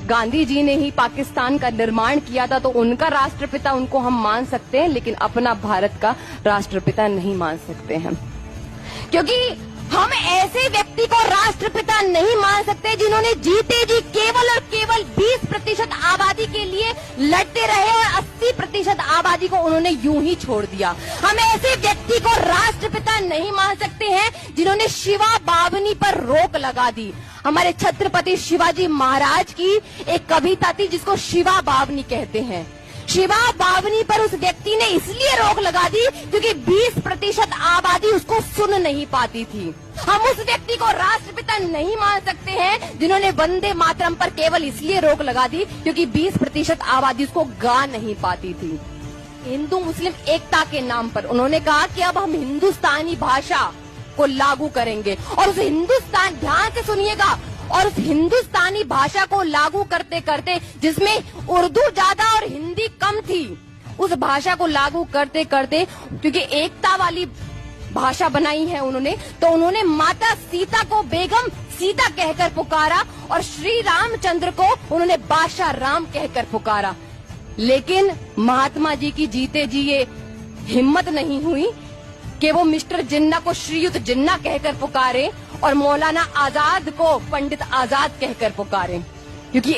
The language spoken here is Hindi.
गांधी जी ने ही पाकिस्तान का निर्माण किया था, तो उनका राष्ट्रपिता उनको हम मान सकते हैं, लेकिन अपना भारत का राष्ट्रपिता नहीं मान सकते हैं। क्योंकि हम ऐसे व्यक्ति को राष्ट्रपिता नहीं मान सकते जिन्होंने जीते जी केवल और केवल 20% आबादी के लिए लड़ते रहे और 80% आबादी को उन्होंने यूं ही छोड़ दिया। हम ऐसे व्यक्ति को राष्ट्रपिता नहीं मान सकते हैं जिन्होंने शिवा बावनी पर रोक लगा दी। हमारे छत्रपति शिवाजी महाराज की एक कविता थी जिसको शिवा बावनी कहते हैं। शिवा बावनी पर उस व्यक्ति ने इसलिए रोक लगा दी क्योंकि 20% आबादी उसको सुन नहीं पाती थी। हम उस व्यक्ति को राष्ट्रपिता नहीं मान सकते हैं जिन्होंने वंदे मातरम पर केवल इसलिए रोक लगा दी क्योंकि 20% आबादी उसको गा नहीं पाती थी। हिंदू मुस्लिम एकता के नाम पर उन्होंने कहा कि अब हम हिंदुस्तानी भाषा को लागू करेंगे, और उस हिंदुस्तान, ध्यान से सुनिएगा, और उस हिंदुस्तानी भाषा को लागू करते करते, जिसमें उर्दू ज्यादा और हिंदी कम थी, उस भाषा को लागू करते करते, क्योंकि एकता वाली भाषा बनाई है उन्होंने, तो उन्होंने माता सीता को बेगम सीता कहकर पुकारा और श्री रामचंद्र को उन्होंने बादशाह राम कहकर पुकारा। लेकिन महात्मा जी की जीते जी ये हिम्मत नहीं हुई कि वो मिस्टर जिन्ना को श्रीयुत जिन्ना कहकर पुकारे और मौलाना आजाद को पंडित आजाद कहकर पुकारे, क्योंकि